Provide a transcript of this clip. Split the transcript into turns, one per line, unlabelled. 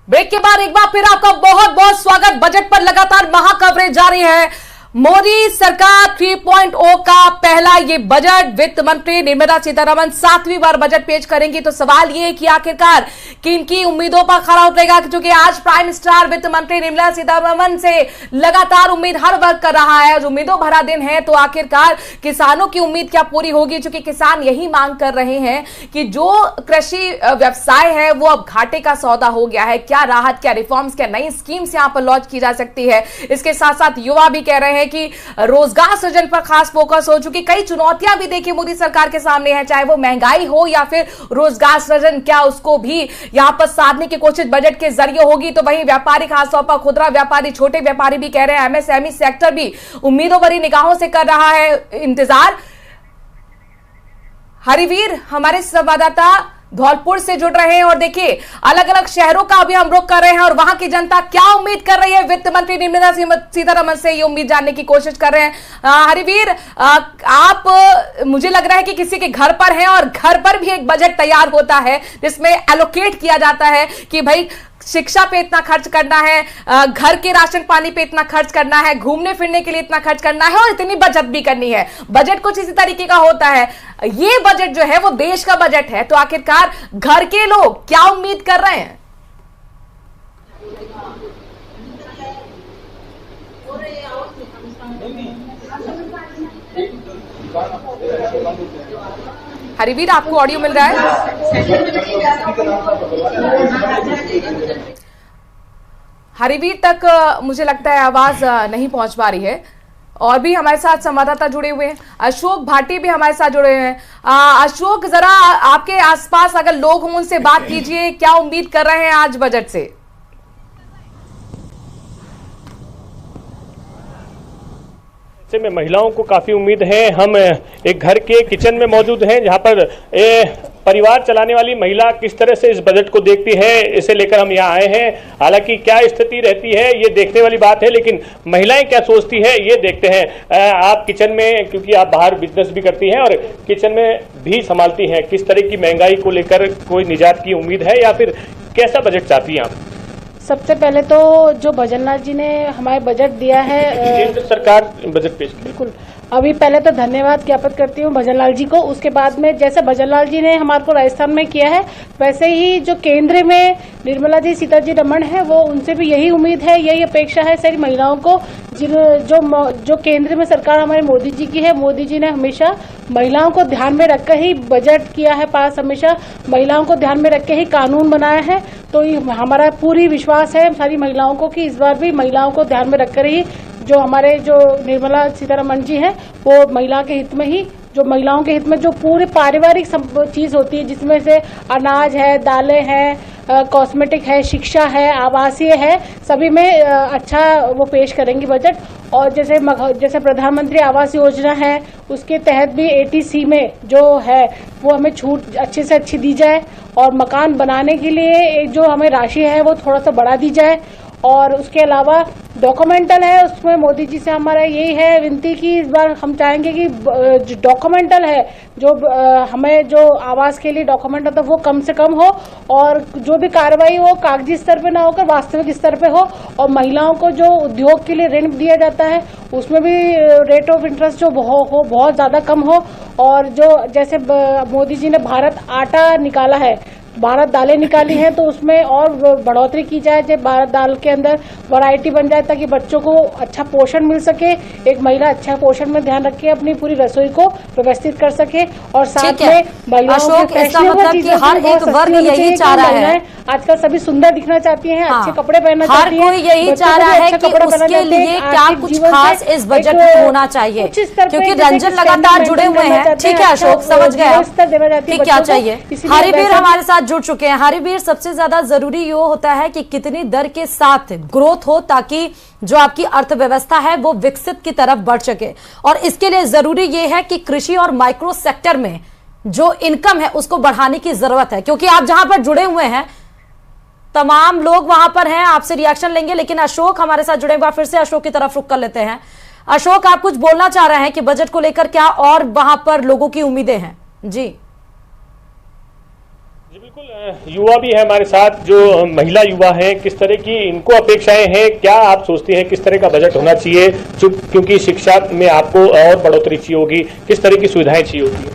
Break के बाद एक बार फिर आपका बहुत बहुत स्वागत। बजट पर लगातार महाकवरेज जारी है। मोदी सरकार 3.0 का पहला ये बजट, वित्त मंत्री निर्मला सीतारमण 7वीं बार बजट पेश करेंगी। तो सवाल ये है कि आखिरकार किनकी उम्मीदों पर खरा उतरेगा, क्योंकि आज प्राइम स्टार वित्त मंत्री निर्मला सीतारमण से लगातार उम्मीद हर वर्ग कर रहा है। आज उम्मीदों भरा दिन है, तो आखिरकार किसानों की उम्मीद क्या पूरी होगी? क्योंकि किसान यही मांग कर रहे हैं कि जो कृषि व्यवसाय है वो अब घाटे का सौदा हो गया है। क्या राहत, क्या रिफॉर्म्स, क्या नई स्कीम्स यहां पर लॉन्च की जा सकती है? इसके साथ साथ युवा भी कह रहे हैं कि रोजगार सृजन पर खास फोकस हो, चुकी कई चुनौतियां भी देखिए मोदी सरकार के सामने है, चाहे वो महंगाई हो या फिर रोजगार सृजन, क्या उसको भी यहां पर साधने की कोशिश बजट के जरिए होगी। तो वहीं व्यापारी, खासतौर पर खुदरा व्यापारी, छोटे व्यापारी भी कह रहे हैं, एमएसएमई सेक्टर भी उम्मीदों भरी निगाहों से कर रहा है इंतजार। हरिवीर हमारे संवाददाता धौलपुर से जुड़ रहे हैं और देखिए अलग अलग शहरों का अभी हम रुख कर रहे हैं और वहां की जनता क्या उम्मीद कर रही है वित्त मंत्री निर्मला सीतारमण से, ये उम्मीद जानने की कोशिश कर रहे हैं। हरिवीर, आप मुझे लग रहा है कि किसी के घर पर हैं और घर पर भी एक बजट तैयार होता है जिसमें एलोकेट किया जाता है कि भाई शिक्षा पे इतना खर्च करना है, घर के राशन पानी पे इतना खर्च करना है, घूमने फिरने के लिए इतना खर्च करना है और इतनी बचत भी करनी है। बजट कुछ इसी तरीके का होता है। ये बजट जो है वो देश का बजट है, तो आखिरकार घर के लोग क्या उम्मीद कर रहे हैं? हरिवीर, आपको ऑडियो मिल रहा है? हरिवीर तक मुझे लगता है आवाज नहीं पहुंच पा रही है। और भी हमारे साथ संवाददाता जुड़े हुए हैं, अशोक भाटी भी हमारे साथ जुड़े हुए हैं। अशोक, जरा आपके आसपास अगर लोग हों उनसे बात कीजिए, क्या उम्मीद कर रहे हैं आज बजट से?
में महिलाओं को काफी उम्मीद है। हम एक घर के किचन में मौजूद हैं जहां पर परिवार चलाने वाली महिला किस तरह से इस बजट को देखती है, इसे लेकर हम यहाँ आए हैं। हालांकि क्या स्थिति रहती है ये देखने वाली बात है, लेकिन महिलाएं क्या सोचती है ये देखते हैं। आप किचन में, क्योंकि आप बाहर बिजनेस भी करती हैं और किचन में भी संभालती हैं, किस तरह की महंगाई को लेकर कोई निजात की उम्मीद है या फिर कैसा बजट चाहती हैं आप?
सबसे पहले तो जो भजनलाल जी ने हमारे बजट दिया है,
केंद्र सरकार बजट पेश की,
बिल्कुल अभी पहले तो धन्यवाद ज्ञापित करती हूँ भजनलाल जी को। उसके बाद में जैसे भजनलाल जी ने हमारे को राजस्थान में किया है, वैसे ही जो केंद्र में निर्मला जी सीतारमण है वो उनसे भी यही उम्मीद है, यही अपेक्षा है सारी महिलाओं को। जो केंद्र में सरकार हमारे मोदी जी की है, मोदी जी ने हमेशा महिलाओं को ध्यान में रखकर ही बजट किया है पास, हमेशा महिलाओं को ध्यान में रख के ही कानून बनाया है। तो हमारा पूरी विश्वास है सारी महिलाओं को कि इस बार भी महिलाओं को ध्यान में रखकर ही जो हमारे जो निर्मला सीतारमण जी हैं वो महिला के हित में ही, जो महिलाओं के हित में जो पूरे पारिवारिक चीज होती है जिसमें से अनाज है, दालें हैं, कॉस्मेटिक है, शिक्षा है, आवासीय है, सभी में अच्छा वो पेश करेंगी बजट। और जैसे प्रधानमंत्री आवास योजना है उसके तहत भी 80C में जो है वो हमें छूट अच्छे से अच्छी दी जाए और मकान बनाने के लिए जो हमें राशि है वो थोड़ा सा बढ़ा दी जाए। और उसके अलावा डॉक्यूमेंटल है, उसमें मोदी जी से हमारा यही है विनती कि इस बार हम चाहेंगे कि जो डॉक्यूमेंटल है, जो हमें जो आवास के लिए डॉक्यूमेंट होता है वो कम से कम हो और जो भी कार्रवाई हो कागजी स्तर पे ना होकर वास्तविक स्तर पे हो। और महिलाओं को जो उद्योग के लिए ऋण दिया जाता है उसमें भी रेट ऑफ इंटरेस्ट जो बहुत ज़्यादा कम हो। और जो जैसे मोदी जी ने भारत आटा निकाला है, भारत दालें निकाली हैं, तो उसमें और बढ़ोतरी की जाए, जब भारत दाल के अंदर वैरायटी बन जाए ताकि बच्चों को अच्छा पोषण मिल सके, एक महिला अच्छा पोषण में ध्यान रख के अपनी पूरी रसोई को व्यवस्थित कर सके। और साथ में महिलाओं के
हर एक वर्ग यही चाह रहा है,
आजकल सभी सुंदर दिखना चाहती हैं, अच्छे कपड़े पहनना चाहती हैं,
हर कोई यही चाह रहा है कि उसके लिए क्या कुछ खास इस बजट में होना चाहिए, क्योंकि रंजन लगातार जुड़े हुए हैं। ठीक है अशोक, समझ गए क्या चाहिए। हरिवीर हमारे साथ जुड़ चुके हैं। हरिवीर, सबसे ज्यादा जरूरी ये होता है कि कितनी दर के साथ ग्रोथ हो ताकि जो आपकी अर्थव्यवस्था है वो विकसित की तरफ बढ़ सके। और इसके लिए जरूरी ये है कि कृषि और माइक्रो सेक्टर में जो इनकम है उसको बढ़ाने की जरूरत है, क्योंकि आप जहां पर जुड़े हुए हैं तमाम लोग वहां पर हैं, आपसे रिएक्शन लेंगे। लेकिन अशोक हमारे साथ जुड़े हुए, फिर से अशोक की तरफ रुख कर लेते हैं। अशोक, आप कुछ बोलना चाह रहे हैं कि बजट को लेकर क्या और वहां पर लोगों की उम्मीदें हैं? जी
जी बिल्कुल, युवा भी है हमारे साथ, जो महिला युवा हैं, किस तरह की इनको अपेक्षाएं हैं, क्या आप सोचती हैं किस तरह का बजट होना चाहिए, क्योंकि शिक्षा में आपको और बढ़ोतरी चाहिए होगी, किस तरह की सुविधाएं चाहिए होगी?